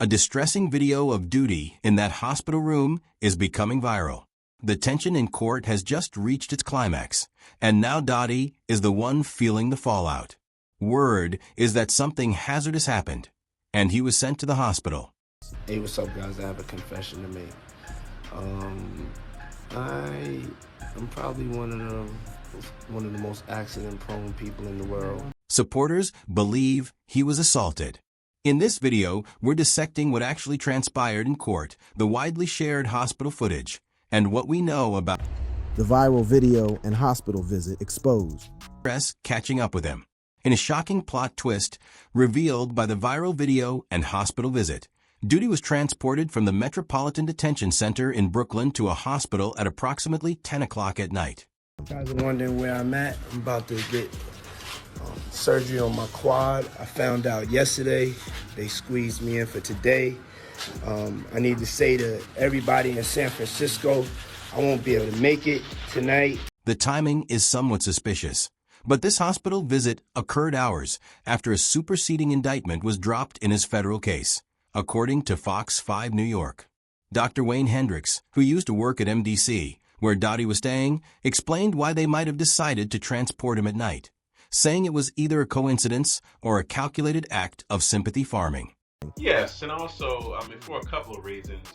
A distressing video of Diddy in that hospital room is becoming viral. The tension in court has just reached its climax, and now Diddy is the one feeling the fallout. Word is that something hazardous happened, and he was sent to the hospital. Hey, what's up, guys? I have a confession to make. I'm probably one of the most accident-prone people in the world. Supporters believe he was assaulted. In this video, we're dissecting what actually transpired in court, the widely shared hospital footage, and what we know about the viral video and hospital visit exposed. Press catching up with him. In a shocking plot twist revealed by the viral video and hospital visit, Diddy was transported from the Metropolitan Detention Center in Brooklyn to a hospital at approximately 10 o'clock at night. You guys are wondering where I'm at. I'm about to get surgery on my quad. I found out yesterday. They squeezed me in for today. I need to say to everybody in San Francisco, I won't be able to make it tonight. The timing is somewhat suspicious, but this hospital visit occurred hours after a superseding indictment was dropped in his federal case, according to Fox 5 New York. Dr. Wayne Hendricks, who used to work at MDC, where Diddy was staying, explained why they might have decided to transport him at night, saying it was either a coincidence or a calculated act of sympathy farming. Yes, and also, for a couple of reasons,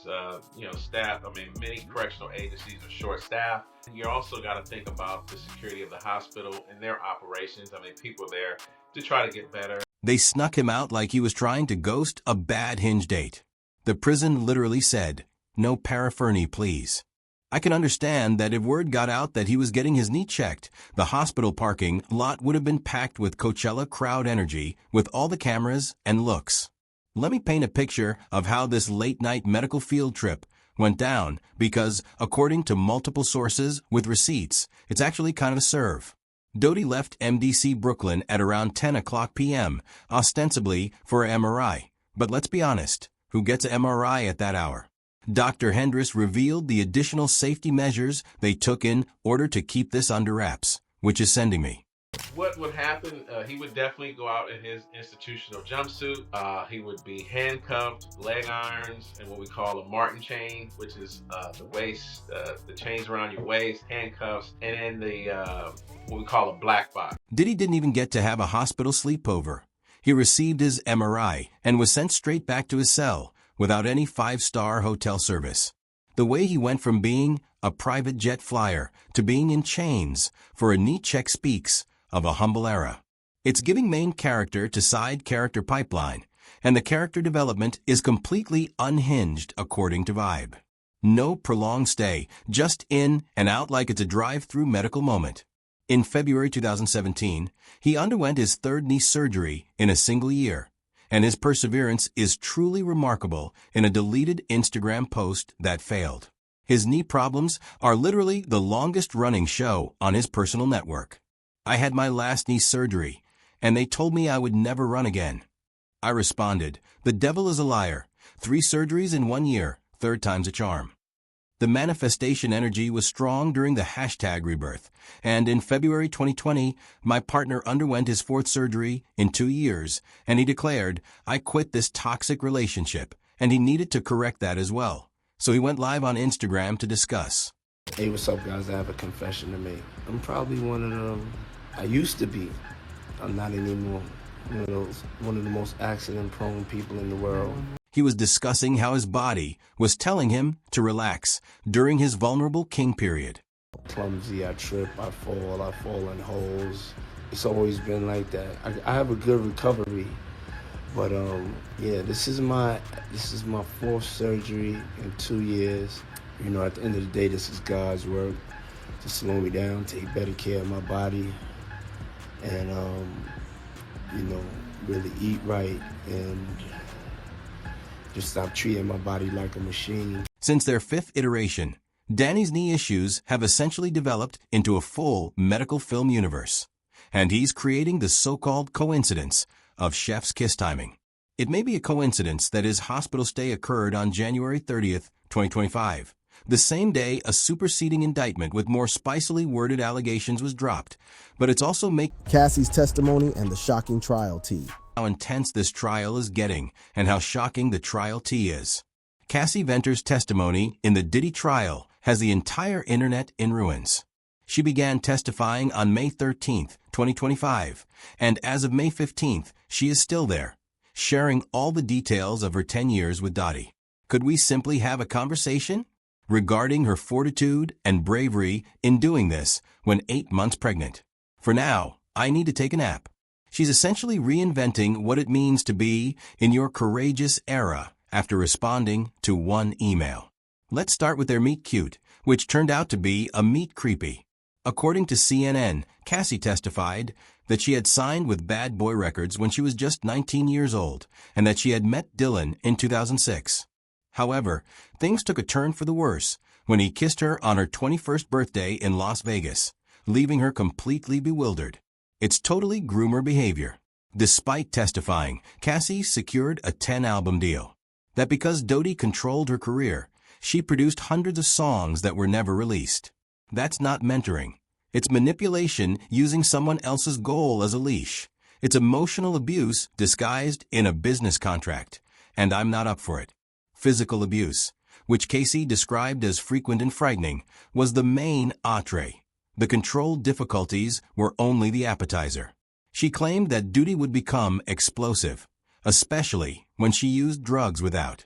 staff, many correctional agencies are short-staffed. You also got to think about the security of the hospital and their operations. People are there to try to get better. They snuck him out like he was trying to ghost a bad Hinge date. The prison literally said, "No paraphernalia, please." I can understand that if word got out that he was getting his knee checked, the hospital parking lot would have been packed with Coachella crowd energy with all the cameras and looks. Let me paint a picture of how this late-night medical field trip went down because, according to multiple sources with receipts, it's actually kind of a serve. Diddy left MDC Brooklyn at around 10 o'clock p.m., ostensibly for an MRI. But let's be honest, who gets an MRI at that hour? Dr. Hendricks revealed the additional safety measures they took in order to keep this under wraps, which is sending me. What would happen, he would definitely go out in his institutional jumpsuit. He would be handcuffed, leg irons, and what we call a Martin chain, which is the waist, the chains around your waist, handcuffs, and then what we call a black box. Diddy didn't even get to have a hospital sleepover. He received his MRI and was sent straight back to his cell without any five-star hotel service. The way he went from being a private jet flyer to being in chains for a knee check speaks of a humble era. It's giving main character to side character pipeline, and the character development is completely unhinged according to Vibe. No prolonged stay, just in and out like it's a drive-through medical moment. In February 2017, he underwent his third knee surgery in a single year, and his perseverance is truly remarkable in a deleted Instagram post that failed. His knee problems are literally the longest-running show on his personal network. I had my last knee surgery, and they told me I would never run again. I responded, "The devil is a liar. 3 surgeries in 1 year, third time's a charm." The manifestation energy was strong during the #rebirth, and in February 2020, my partner underwent his 4th surgery in 2 years, and he declared, "I quit this toxic relationship," and he needed to correct that as well. So he went live on Instagram to discuss. Hey, what's up, guys? I have a confession to make. I'm probably I used to be. I'm not anymore. One of the most accident-prone people in the world. He was discussing how his body was telling him to relax during his vulnerable king period. Clumsy, I trip, I fall in holes. It's always been like that. I have a good recovery, but this is my 4th surgery in 2 years. At the end of the day, this is God's work to slow me down, take better care of my body, and really eat right and just stop treating my body like a machine. Since their 5th iteration, Danny's knee issues have essentially developed into a full medical film universe, and he's creating the so-called coincidence of chef's kiss timing. It may be a coincidence that his hospital stay occurred on January 30th, 2025, the same day a superseding indictment with more spicily worded allegations was dropped, but it's also Cassie's testimony and the shocking trial tea. how intense this trial is getting and how shocking the trial tea is. Cassie Venter's testimony in the Diddy trial has the entire internet in ruins. She began testifying on May 13, 2025, and as of May 15th, she is still there, sharing all the details of her 10 years with Diddy. Could we simply have a conversation regarding her fortitude and bravery in doing this when 8 months pregnant? For now, I need to take a nap. She's essentially reinventing what it means to be in your courageous era after responding to one email. Let's start with their meet cute, which turned out to be a meet creepy. According to CNN, Cassie testified that she had signed with Bad Boy Records when she was just 19 years old and that she had met Dylan in 2006. However, things took a turn for the worse when he kissed her on her 21st birthday in Las Vegas, leaving her completely bewildered. It's totally groomer behavior. Despite testifying, Cassie secured a 10-album deal. That because Diddy controlled her career, she produced hundreds of songs that were never released. That's not mentoring. It's manipulation using someone else's goal as a leash. It's emotional abuse disguised in a business contract, and I'm not up for it. Physical abuse, which Cassie described as frequent and frightening, was the main entree. The controlled difficulties were only the appetizer. She claimed that Diddy would become explosive, especially when she used drugs without